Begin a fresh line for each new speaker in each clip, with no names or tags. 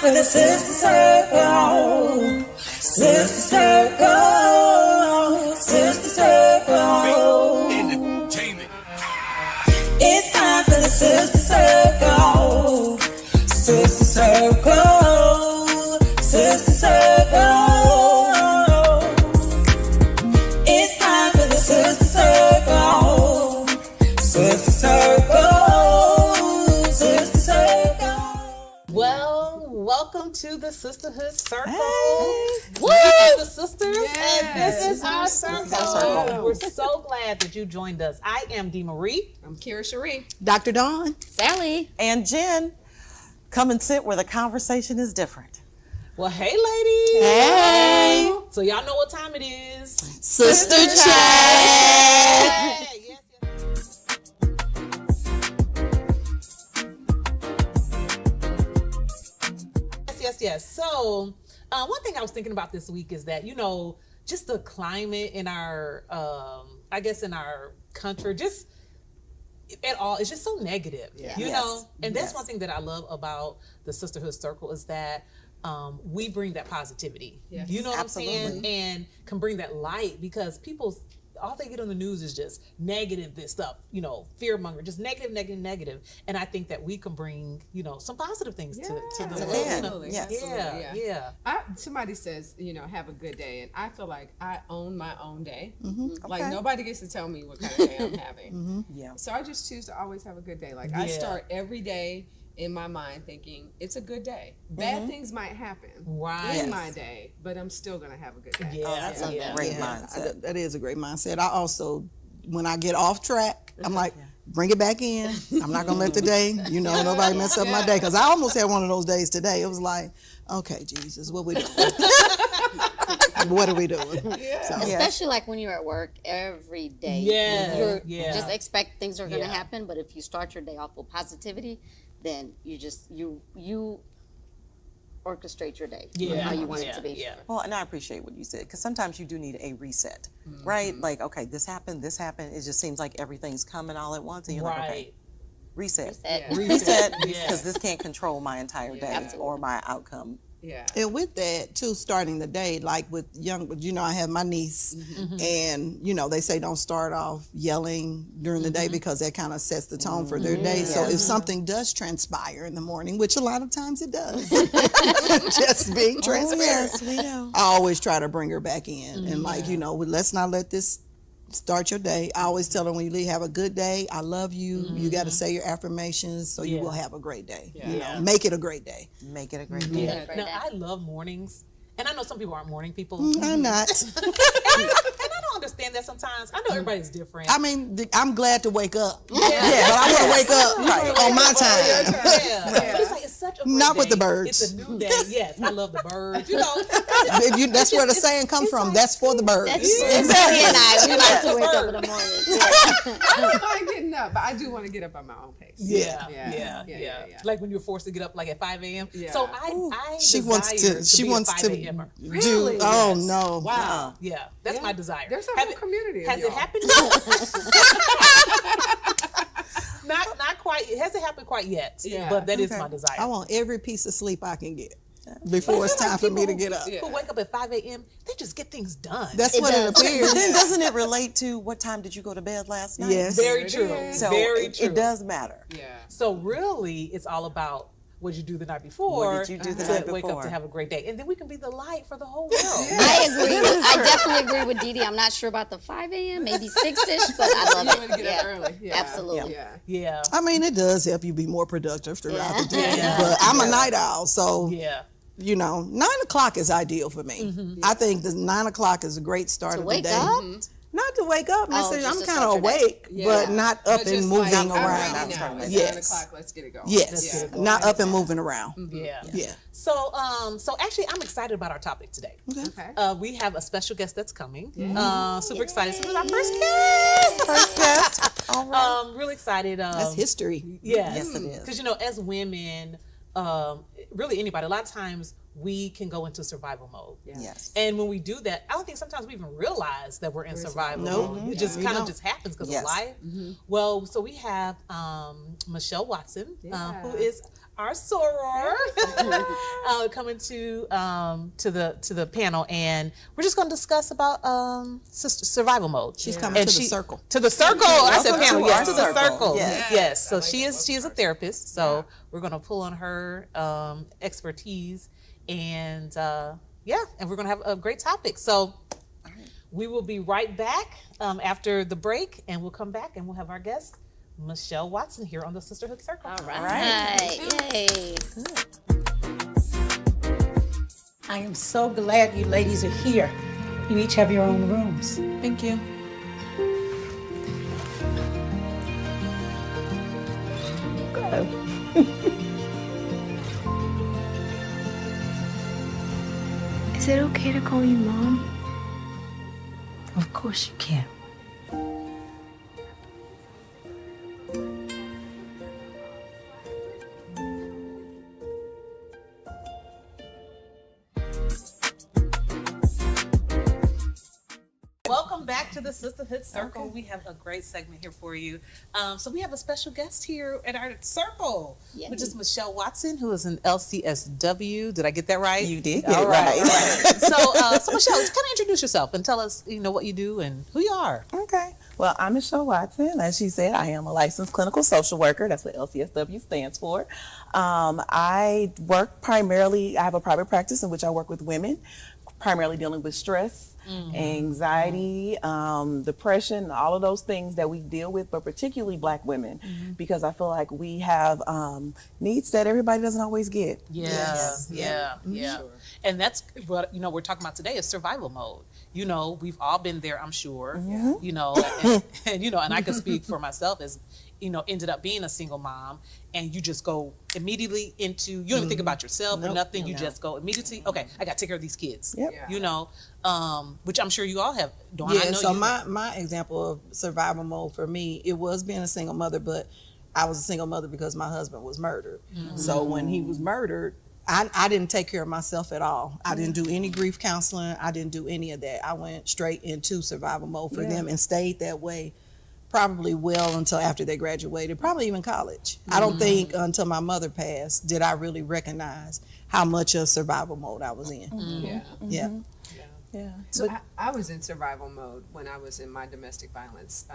for the Sister Circle. Sister Circle. Sister Circle. Entertainment. It's time for the Sister Circle. Sister Circle. Sister Circle. It's time for the Sister Circle. Sister Circle. Sister Circle.
Well, welcome to the Sisterhood Circle.
Hey.
We are the sisters, and this is our
Circle.
circle. We're so glad that you joined us. I am Dee Marie.
I'm Kira Cherie.
Dr. Dawn.
Sally.
And Jen, come and sit where the conversation is different.
Well, hey, ladies.
Hey.
So y'all know what time it is.
Sister Chat.
Yes, yes. Yes. So, one thing I was thinking about this week is that, just the climate in our, I guess in our country, just at all, it's just so negative, And that's one thing that I love about the Sisterhood Circle is that we bring that positivity.
Yes.
You know what
Absolutely.
I'm saying? And can bring that light because all they get on the news is just negative, this stuff, fear monger, just negative. And I think that we can bring, some positive things to the world.
Absolutely.
Yes.
Yeah.
Somebody says, have a good day, and I feel like I own my own day.
Okay.
Like nobody gets to tell me what kind of day I'm having.
Yeah.
So I just choose to always have a good day. Like I start every day in my mind thinking it's a good day. Bad things might happen in my day, but I'm still gonna have a good day.
Yeah.
Oh, that's a great mindset.
That is a great mindset. I also, when I get off track, I'm like, bring it back in. I'm not going to let the day, nobody mess up my day. Because I almost had one of those days today. It was like, okay, Jesus, what we doing? What are we doing? So,
Especially like when you're at work every day.
Yes.
You just expect things are going to happen, but if you start your day off with positivity, then you orchestrate your day how you want it to be.
Yeah.
Well, and I appreciate what you said because sometimes you do need a reset, right? Like, okay, this happened. It just seems like everything's coming all at once, and you're like, okay, reset because this can't control my entire day or my outcome.
Yeah.
and with that, too, starting the day, like with I have my niece, and, they say don't start off yelling during the day because that kind of sets the tone for their day. So if something does transpire in the morning, which a lot of times it does, just being transparent,
yes, we know.
I always try to bring her back in. And let's not let this start your day. I always tell them when you leave, have a good day. I love you. You got to say your affirmations so you will have a great day. Make it a great day.
Make it a great day.
Yeah. No, I love mornings. And I know some people aren't morning people.
I'm not.
And I don't understand that sometimes. I know everybody's different.
I mean, I'm glad to wake up.
Yeah.
But I want to wake up on my time.
Yeah. But it's like, it's such a great
Not with
day.
the birds.
It's a new day. Yes, I love the birds.
That's where the saying comes from. That's for the birds.
Exactly. We like to wake up in the morning.
I don't mind getting up, but I do want to get up at my own pace.
Yeah. Like when you're forced to get up like at 5 a.m.
Yeah.
So I
She wants to. She
be a
wants
5
to
a.m.er.
do. Oh no!
Wow. Yeah, that's my desire.
There's a whole community of
Has it
y'all.
happened yet? Not quite. It hasn't happened quite yet.
Yeah.
But that is my desire.
I want every piece of sleep I can get before it's time for me to get up.
Who wake up at 5 a.m., they just get things done.
That's what it appears.
But then doesn't it relate to what time did you go to bed last night?
Yes.
Very true.
So
Very true.
it does matter.
Yeah.
So really, it's all about what you do the night before.
What did you do the
to
night
wake up
before?
to have a great day, and then we can be the light for the whole world.
I agree. I definitely agree with Dee Dee. I'm not sure about the 5 a.m., maybe 6-ish, but I love
You
it.
want to get up early. Yeah.
Absolutely.
Yeah.
Yeah.
I mean, it does help you be more productive throughout the day.
Yeah.
But I'm a night owl, so
Yeah.
9 o'clock is ideal for me. I think the 9 o'clock is a great start
To
of the
wake
day.
up?
Not to wake up necessarily.
just
I'm
to
kind of
start your day.
awake, but not up
But
and
just
moving
like, I'm
around.
ready now. It's
Yes.
9 o'clock. Let's get it going.
Yes,
Yeah.
not up and moving around.
Yeah.
Yeah.
So actually, I'm excited about our topic today.
Okay.
We have a special guest that's coming. Super excited. This is our first guest.
First guest. All right.
Really excited.
That's history.
Yes,
Yes, it is.
Because as women, really anybody, a lot of times we can go into survival mode.
Yes.
And when we do that, I don't think sometimes we even realize that we're in survival
Nope.
mode. It just
We
kind of
don't.
just happens because
Yes.
of life. Well, so we have Michelle Watson, who is our soror, coming to the panel, and we're just going to discuss about survival mode.
She's coming to the circle.
To the circle. I said
Welcome
panel.
to
Yes,
our
to the
circle.
circle.
Yes.
Yes. So she is a therapist. So we're going to pull on her expertise, and and we're going to have a great topic. So we will be right back after the break, and we'll come back and we'll have our guest, Michelle Watson, here on the Sisterhood Circle.
All right. Yay.
I am so glad you ladies are here. You each have your own rooms.
Thank you.
Good.
Is it okay to call you Mom?
Of course you can.
Welcome back to the Sisterhood Circle. We have a great segment here for you. So we have a special guest here at our circle, which is Michelle Watson, who is an LCSW. Did I get that right?
You did get it right.
So Michelle, kind of introduce yourself and tell us, what you do and who you are.
Okay. Well, I'm Michelle Watson. As she said, I am a licensed clinical social worker. That's what LCSW stands for. I work primarily, I have a private practice in which I work with women, primarily dealing with stress, anxiety, depression, all of those things that we deal with, but particularly Black women, because I feel like we have needs that everybody doesn't always get.
Yeah. And that's what we're talking about today is survival mode. We've all been there, I'm sure. And I can speak for myself as ended up being a single mom, and you just go immediately into, you don't even think about yourself or nothing. You just go immediately, okay, I got to take care of these kids. Which I'm sure you all have.
My example of survival mode for me, it was being a single mother, but I was a single mother because my husband was murdered. So when he was murdered, I didn't take care of myself at all. I didn't do any grief counseling. I didn't do any of that. I went straight into survival mode for them and stayed that way probably well until after they graduated, probably even college. I don't think until my mother passed did I really recognize how much of survival mode I was in.
So I was in survival mode when I was in my domestic violence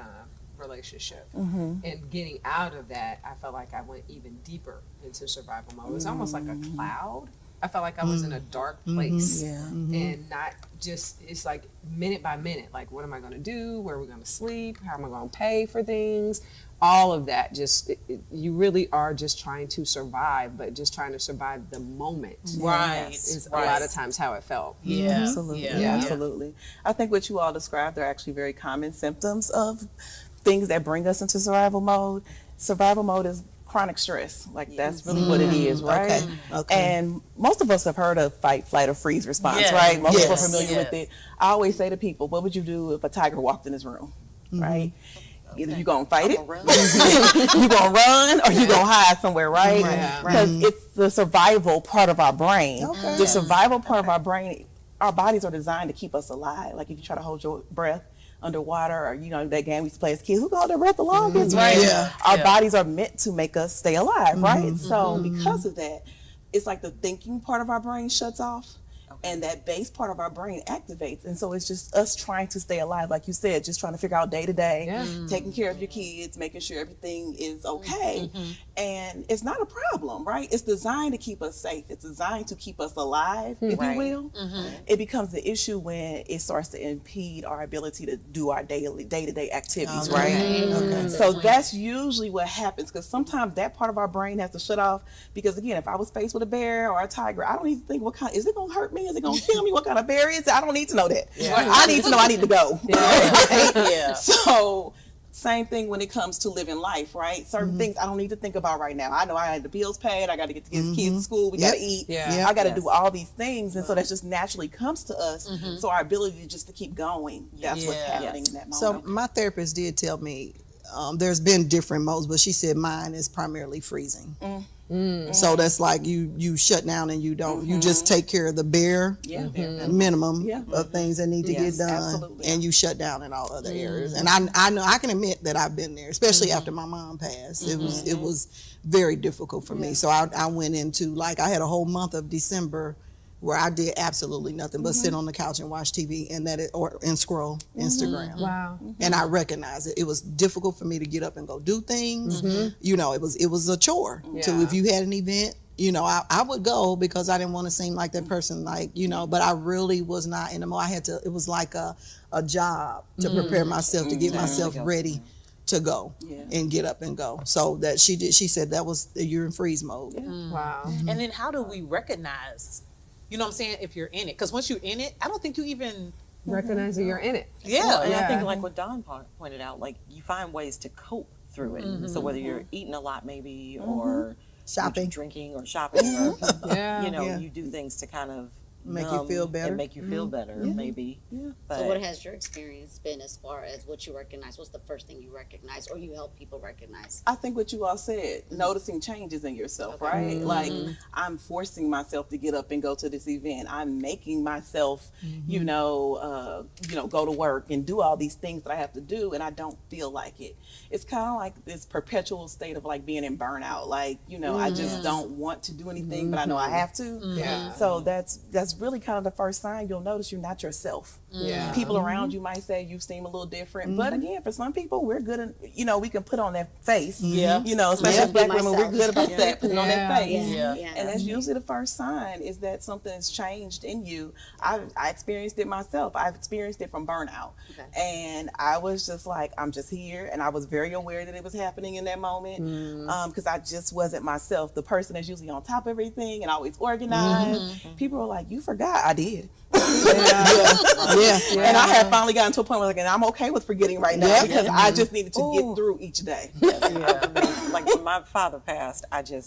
relationship. And getting out of that, I felt like I went even deeper into survival mode. It was almost like a cloud. I felt like I was in a dark place and not just, it's like minute by minute, like what am I going to do? Where are we going to sleep? How am I going to pay for things? All of that, just, you really are just trying to survive, but just trying to survive the moment.
Right.
Is a lot of times how it felt.
Absolutely. Absolutely. I think what you all described are actually very common symptoms of things that bring us into survival mode. Survival mode is chronic stress. Like that's really what it is, right?
Okay.
And most of us have heard of fight, flight, or freeze response, right? Most people are familiar with it. I always say to people, what would you do if a tiger walked in this room, right? Either you're going to fight it, you're going to run, or you're going to hide somewhere, right? Because it's the survival part of our brain. The survival part of our brain, our bodies are designed to keep us alive. Like if you try to hold your breath underwater, or that game we used to play as kids, who can hold their breath the longest, right? Our bodies are meant to make us stay alive, right? So because of that, it's like the thinking part of our brain shuts off. And that base part of our brain activates. And so it's just us trying to stay alive, like you said, just trying to figure out day to day, taking care of your kids, making sure everything is okay. And it's not a problem, right? It's designed to keep us safe. It's designed to keep us alive, if you will. It becomes the issue when it starts to impede our ability to do our day-to-day activities, right? So that's usually what happens, because sometimes that part of our brain has to shut off, because again, if I was faced with a bear or a tiger, I don't need to think, is it going to hurt me? Is it going to kill me? What kind of bear is it? I don't need to know that. I need to know I need to go. So same thing when it comes to living life, right? Certain things I don't need to think about right now. I know I had the bills paid. I got to get the kids to school. We got to eat. I got to do all these things. And so that just naturally comes to us. So our ability just to keep going, that's what's happening in that moment.
So my therapist did tell me there's been different modes, but she said mine is primarily freezing. So that's like you shut down and you don't, you just take care of the bare minimum of things that need to get done, and you shut down in all other areas. And I know, I can admit that I've been there, especially after my mom passed. It was very difficult for me. So I went into, like, I had a whole month of December where I did absolutely nothing but sit on the couch and watch TV and scroll Instagram.
Wow.
And I recognized it. It was difficult for me to get up and go do things. You know, it was a chore. So if you had an event, you know, I would go because I didn't want to seem like that person, like, you know, but I really was not in the mode. It was like a job to prepare myself, to get myself ready to go and get up and go. So that she said that was, you're in freeze mode.
Wow.
And then how do we recognize, you know what I'm saying, if you're in it? Because once you're in it, I don't think you even
Recognize that you're in it.
Well, and I think, like what Dawn pointed out, like, you find ways to cope through it. So whether you're eating a lot maybe, or
Shopping,
drinking, or shopping, or, you know,
Yeah.
you do things to kind of
Make you feel better.
and make you feel better, maybe. But
So what has your experience been as far as what you recognize? What's the first thing you recognize or you help people recognize?
I think what you all said, noticing changes in yourself, right? Like, I'm forcing myself to get up and go to this event. I'm making myself, you know, go to work and do all these things that I have to do, and I don't feel like it. It's kind of like this perpetual state of like being in burnout. Like, you know, I just don't want to do anything, but I know I have to.
Yeah.
So that's really kind of the first sign you'll notice you're not yourself.
Yeah.
People around you might say you seem a little different, but again, for some people, we're good at, you know, we can put on that face. You know, especially Black women, we're good about that, putting on that face. And that's usually the first sign, is that something has changed in you. I experienced it myself. I've experienced it from burnout. And I was just like, I'm just here. And I was very aware that it was happening in that moment, because I just wasn't myself. The person that's usually on top of everything and always organized. People were like, you forgot. I did. And I had finally gotten to a point where, like, and I'm okay with forgetting right now, because I just needed to get through each day.
Like when my father passed, I feel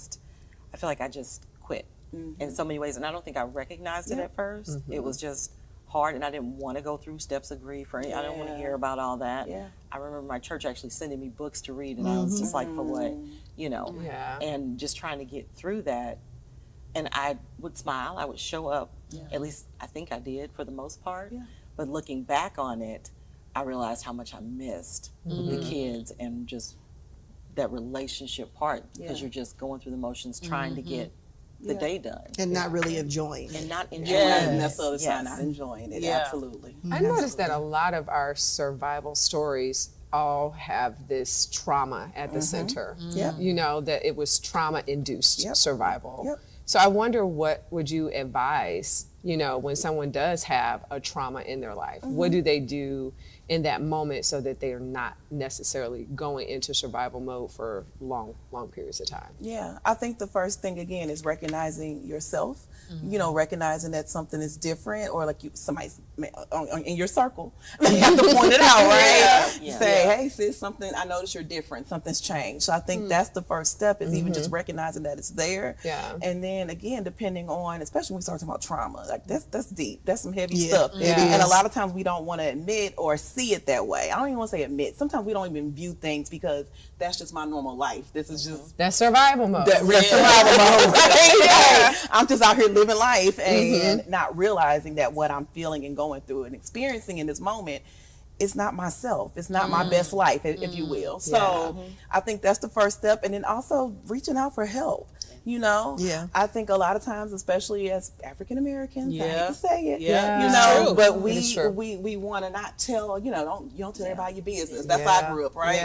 like I just quit in so many ways, and I don't think I recognized it at first. It was just hard, and I didn't want to go through steps of grief, or I didn't want to hear about all that. I remember my church actually sending me books to read, and I was just like, for what, you know, and just trying to get through that. And I would smile, I would show up, at least I think I did for the most part. But looking back on it, I realized how much I missed the kids and just that relationship part, because you're just going through the motions, trying to get the day done.
and not really enjoying it.
And not enjoying it.
And that's the other side, not enjoying it. Absolutely.
I noticed that a lot of our survival stories all have this trauma at the center. You know, that it was trauma induced survival. So I wonder, what would you advise, you know, when someone does have a trauma in their life? What do they do in that moment so that they are not necessarily going into survival mode for long periods of time?
Yeah, I think the first thing, again, is recognizing yourself. You know, recognizing that something is different, or like somebody's in your circle, you have to point it out, right? Say, hey, sis, something, I notice you're different. Something's changed. So I think that's the first step, is even just recognizing that it's there. And then again, depending on, especially when we start talking about trauma, like that's deep. That's some heavy stuff. And a lot of times we don't want to admit or see it that way. I don't even want to say admit. Sometimes we don't even view things because that's just my normal life. This is just
that's survival mode.
That's survival mode. Right? I'm just out here living life and not realizing that what I'm feeling and going through and experiencing in this moment, it's not myself. It's not my best life, if you will. So I think that's the first step. And then also reaching out for help. You know, I think a lot of times, especially as African Americans, I hate to say it, you know, but we want to not tell, you know, you don't tell everybody your business. That's how I grew up, right?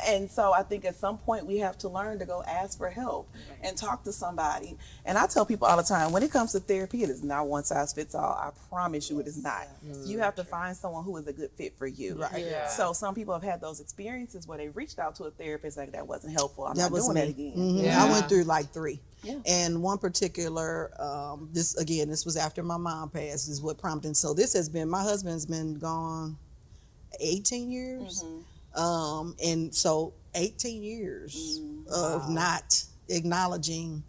And so I think at some point we have to learn to go ask for help and talk to somebody. And I tell people all the time, when it comes to therapy, it is not one size fits all. I promise you, it is not. You have to find someone who is a good fit for you. So some people have had those experiences where they reached out to a therapist, like, that wasn't helpful. I'm not doing that again.
I went through like 3. And one particular, this was after my mom passed, is what prompted. So this has been, my husband's been gone 18 years. And so 18 years of not acknowledging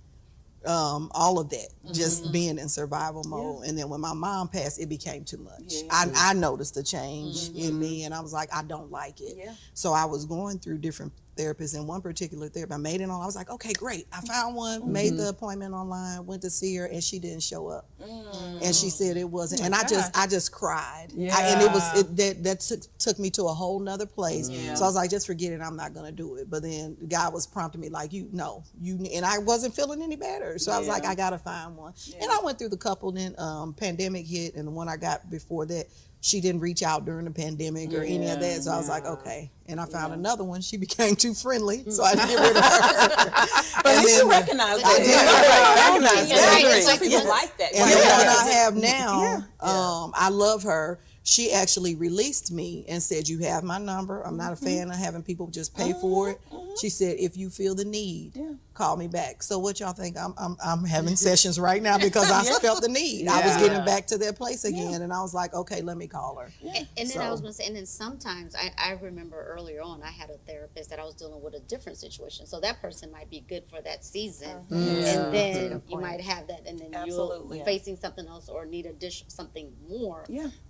all of that, just being in survival mode. And then when my mom passed, it became too much. I noticed a change in me, and I was like, I don't like it. So I was going through different therapists, and one particular therapist, I made it on. I was like, okay, great. I found one, made the appointment online, went to see her, and she didn't show up. And she said it wasn't, and I just cried. And that took me to a whole nother place. So I was like, just forget it. I'm not gonna do it. But then God was prompting me like, and I wasn't feeling any better. So I was like, I gotta find one. And I went through the couple. Then pandemic hit, and the one I got before that, she didn't reach out during the pandemic or any of that. So I was like, okay. And I found another one. She became too friendly, so I had to get rid of her.
But at least you recognize that.
I
Recognize
It's like
that.
people like that.
And the one I have now, I love her. She actually released me and said, you have my number. I'm not a fan of having people just pay for it. She said, if you feel the need, call me back. So what y'all think? I'm having sessions right now because I felt the need. I was getting back to that place again, and I was like, okay, let me call her.
And then I was going to say, and then sometimes I remember earlier on, I had a therapist that I was dealing with a different situation. So that person might be good for that season, and then you might have that, and then you're facing something else or need something more.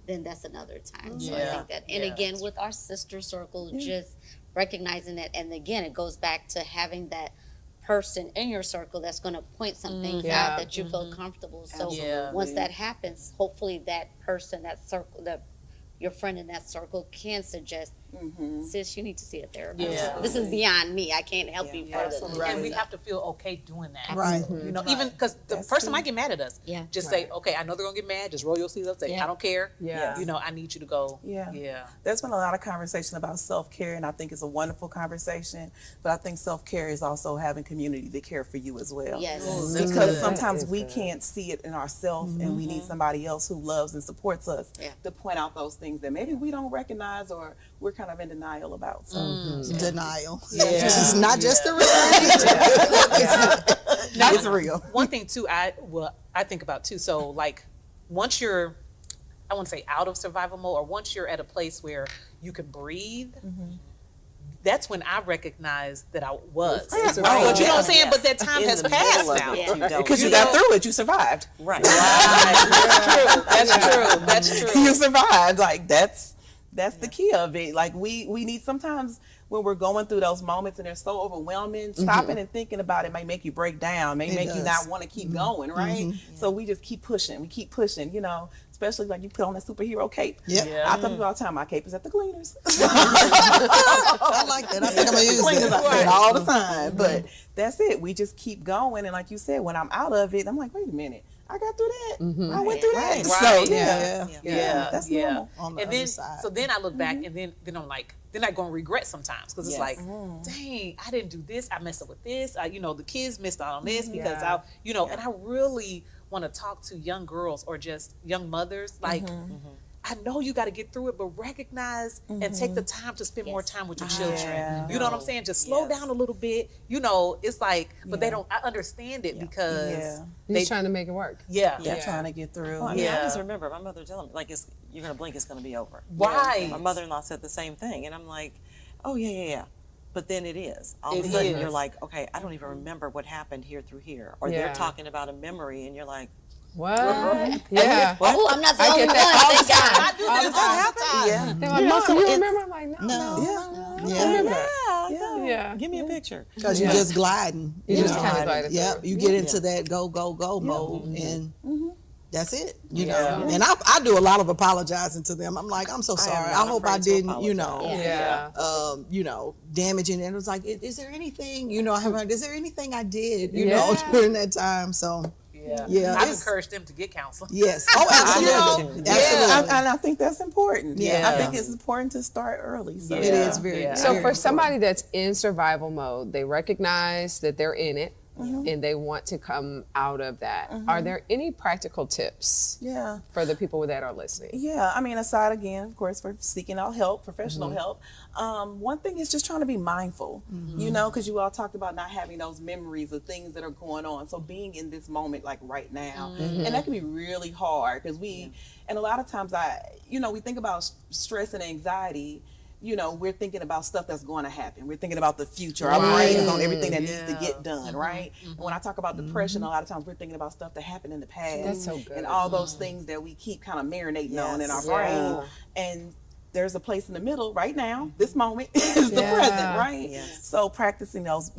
Then that's another time. So I think that, and again, with our sister circle, just recognizing that, and again, it goes back to having that person in your circle that's going to point some things out that you feel comfortable. So once that happens, hopefully that person, that circle, your friend in that circle can suggest, sis, you need to see a therapist. This is beyond me. I can't help you further.
And we have to feel okay doing that.
Right.
You know, even because the person might get mad at us. Just say, okay, I know they're gonna get mad. Just roll your sleeves up. Say, I don't care. You know, I need you to go.
There's been a lot of conversation about self-care, and I think it's a wonderful conversation. But I think self-care is also having community to care for you as well. Because sometimes we can't see it in ourselves, and we need somebody else who loves and supports us to point out those things that maybe we don't recognize or we're kind of in denial about. So
Denial. It's not just the real.
It's real.
One thing too, I think about too. So like, once you're, I want to say out of survival mode, or once you're at a place where you can breathe, that's when I recognize that I was. But you know what I'm saying? But that time has passed now.
Because you got through it, you survived.
Right.
That's true.
You survived. Like that's the key of it. Like we need sometimes when we're going through those moments and they're so overwhelming, stopping and thinking about it may make you break down, may make you not want to keep going, right? So we just keep pushing. We keep pushing, you know, especially like you put on that superhero cape. I tell people all the time, my cape is at the cleaners.
I like that. I think I'm going to use it.
I say it all the time. But that's it. We just keep going. And like you said, when I'm out of it, I'm like, wait a minute. I got through that. I went through that. So that's normal.
On the
and
other
then,
side.
so then I look back, and then I'm like, then I go and regret sometimes, because it's like, dang, I didn't do this. I messed up with this. You know, the kids missed out on this because and I really want to talk to young girls or just young mothers, like. I know you got to get through it, but recognize and take the time to spend more time with your children. You know what I'm saying? Just slow down a little bit. You know, it's like, but they don't. I understand it because
they're trying to make it work.
They're trying to get through.
I mean, I always remember my mother telling me, like, you're gonna blink, it's gonna be over.
Right.
My mother-in-law said the same thing, and I'm like, oh yeah. But then it is. All of a sudden, you're like, okay, I don't even remember what happened here through here, or they're talking about a memory, and you're like.
What? Yeah.
Oh, I'm not the only one. Thank God.
I do that all the time.
They're like, Mom, you remember? I'm like, no.
Give me a picture.
Because you're just gliding.
You just kind of glide.
Yep. You get into that go mode, and that's it. You know. And I do a lot of apologizing to them. I'm like, I'm so sorry. I hope I didn't, damaging. And it was like, is there anything, is there anything I did, during that time? So.
I've encouraged them to get counseling.
Yes. Oh, absolutely.
Absolutely. And I think that's important. I think it's important to start early. So.
It is very.
So
very
for somebody that's in survival mode, they recognize that they're in it and they want to come out of that. Are there any practical tips for the people that are listening?
Yeah, I mean, aside again, of course, for seeking out help, professional help, one thing is just trying to be mindful, because you all talked about not having those memories of things that are going on. So being in this moment, like right now, and that can be really hard because and a lot of times we think about stress and anxiety, we're thinking about stuff that's going to happen. We're thinking about the future. Our brain is on everything that needs to get done, right? And when I talk about depression, a lot of times we're thinking about stuff that happened in the past.
That's so good.
And all those things that we keep kind of marinating on in our brain. And there's a place in the middle right now. This moment is the present, right?
Yes.
So practicing those,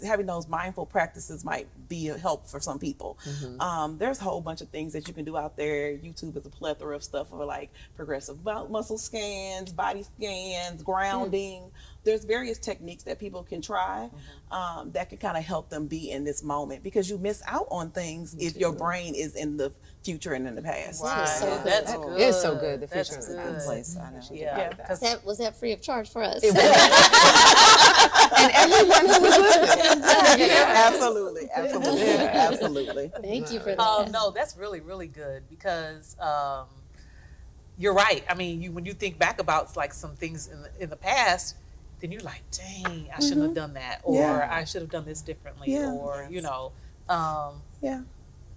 having those mindful practices might be a help for some people. There's a whole bunch of things that you can do out there. YouTube is a plethora of stuff for like progressive muscle scans, body scans, grounding. There's various techniques that people can try that can kind of help them be in this moment, because you miss out on things if your brain is in the future and in the past.
Wow.
That's
good.
It's so good. The
That's
future is a
good.
good place.
I know.
Yeah.
Was that free of charge for us?
And everyone who was listening. Absolutely.
Thank you for that.
No, that's really, really good, because you're right. I mean, when you think back about like some things in the past, then you're like, dang, I shouldn't have done that, or I should have done this differently, or and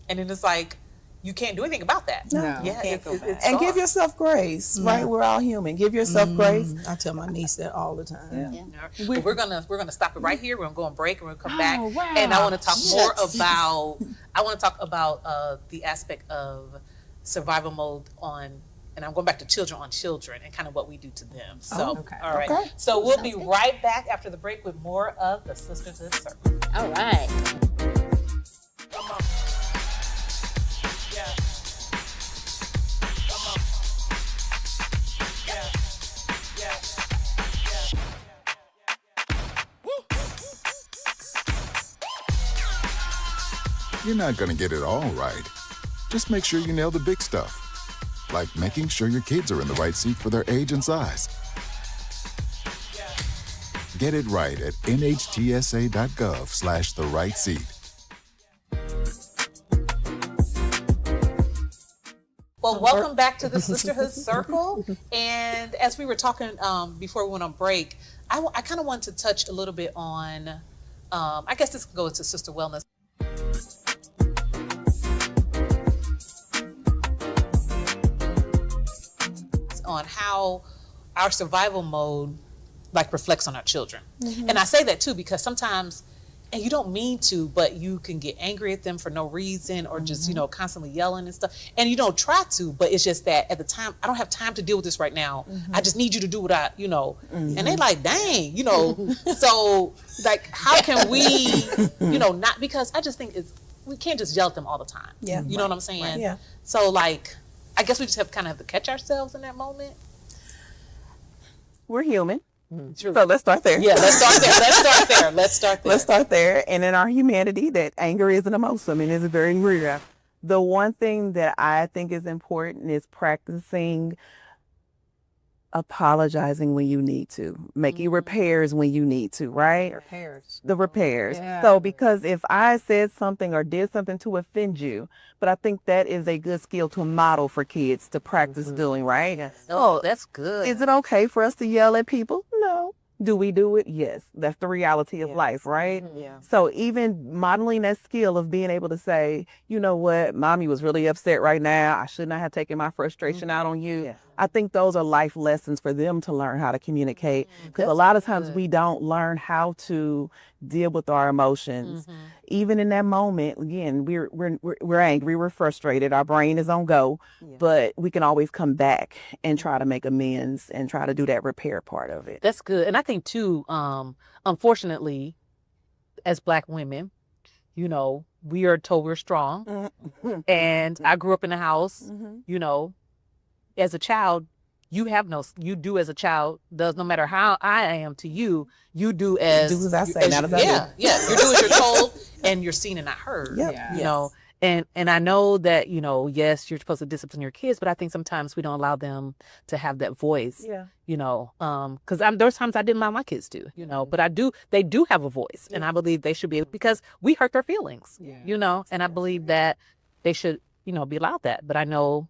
then it's like you can't do anything about that.
No.
Yeah,
Can't go back.
it's
And
gone.
give yourself grace, right? We're all human. Give yourself grace.
I tell my niece that all the time.
Yeah. We're gonna stop it right here. We're gonna go on break, and we're gonna come back.
wow.
And I want to talk more about the aspect of survival mode and I'm going back to children and kind of what we do to them. So,
okay.
all right.
Okay.
So we'll be right back after the break with more of the Sisterhood Circle.
All right.
You're not going to get it all right. Just make sure you nail the big stuff, like making sure your kids are in the right seat for their age and size. Get it right at nhtsa.gov/the right seat.
Well, welcome back to the Sisterhood Circle. And as we were talking before we went on break, I kind of wanted to touch a little bit on, I guess this can go into sister wellness. On how our survival mode like reflects on our children. And I say that too because sometimes, and you don't mean to, but you can get angry at them for no reason, or just constantly yelling and stuff, and you don't try to, but it's just that at the time I don't have time to deal with this right now. I just need you to do what I and they like, dang, so like how can we not, because I just think we can't just yell at them all the time. You know what I'm saying?
Right. Yeah.
So like I guess we just have to catch ourselves in that moment.
We're human. So let's start there.
Yeah, let's start there.
Let's start there. And in our humanity, that anger is an emotion and is very real. The one thing that I think is important is practicing apologizing when you need to, making repairs when you need to, right? The repairs.
Yeah.
So because if I said something or did something to offend you, but I think that is a good skill to model for kids to practice doing, right?
Yes. Oh, that's good.
Is it okay for us to yell at people? No. Do we do it? Yes. That's the reality of life, right?
Yeah.
So even modeling that skill of being able to say, you know what, mommy was really upset right now. I should not have taken my frustration out on you.
Yeah.
I think those are life lessons for them to learn how to communicate. Because a lot of times we don't learn how to deal with our emotions. Even in that moment, again, we're angry, we're frustrated, our brain is on go, but we can always come back and try to make amends and try to do that repair part of it.
That's good. And I think too, unfortunately, as Black women, we are told we're strong. And I grew up in a house, as a child, you do as a child does, no matter how I am to you, you do as
I say, not as I do.
Yeah, you do as you're told, and you're seen and not heard.
Yep.
And I know that, yes, you're supposed to discipline your kids, but I think sometimes we don't allow them to have that voice.
Yeah.
Because there's times I didn't allow my kids to, but they do have a voice, and I believe they should be able, because we hurt their feelings, and I believe that they should, be allowed that. But I know,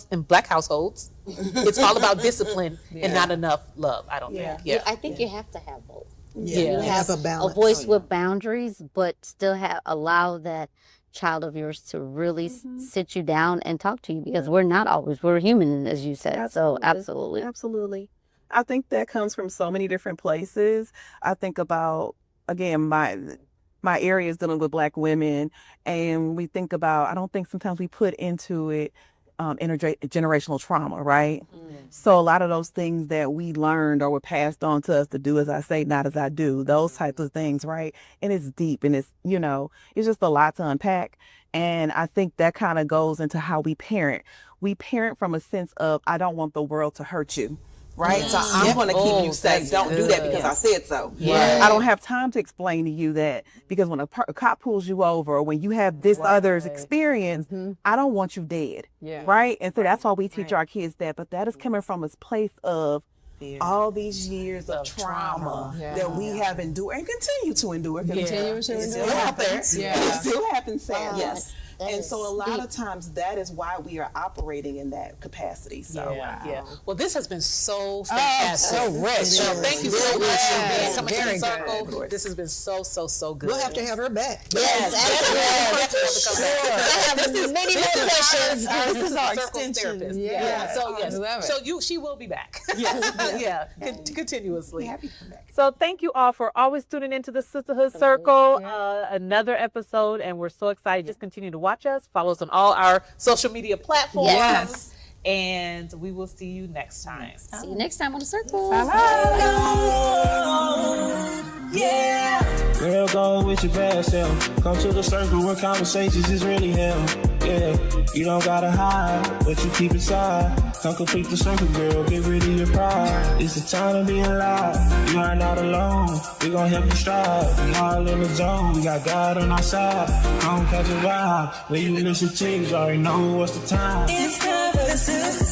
in Black households, it's all about discipline and not enough love, I don't think. Yeah.
I think you have to have both.
You have a balance.
A voice with boundaries, but still allow that child of yours to really sit you down and talk to you, because we're not always, we're human, as you said. So absolutely.
I think that comes from so many different places. I think about, again, my area is dealing with Black women, and we think about, I don't think sometimes we put into it intergenerational trauma, right? So a lot of those things that we learned or were passed on to us to do as I say, not as I do, those types of things, right? And it's deep, and it's, it's just a lot to unpack. And I think that kind of goes into how we parent. We parent from a sense of, I don't want the world to hurt you. Right? So I'm going to keep you safe. Don't do that because I said so. Yeah. I don't have time to explain to you that because when a cop pulls you over or when you have this other's experience, I don't want you dead. Yeah. Right? And so that's why we teach our kids that. But that is coming from a place of all these years of trauma that we have endured and continue to endure. It still happens. It still happens, sadly. Yes. And so a lot of times that is why we are operating in that capacity. So
Well, this has been so fantastic.
So rich.
So thank you so much for being coming to the circle. This has been so good.
We'll have to have her back.
Yes, I have many more questions.
This is our extension therapist. So she will be back. Yes. Continuously.
Happy to come back.
So thank you all for always tuning into the Sisterhood Circle. Another episode, and we're so excited. Just continue to watch us. Follow us on all our social media platforms.
Yes.
And we will see you next time.
See you next time on the Circle.
Yeah.
Girl, go with your best self. Come to the circle where conversations is really hell. Yeah, you don't gotta hide what you keep inside. Come complete the circle, girl. Get rid of your pride. It's the time to be alive. You are not alone. We gon' help you strive. We all in the zone. We got God on our side. Come catch a vibe. When you listen to, you already know what's the time.
It's time for the sister.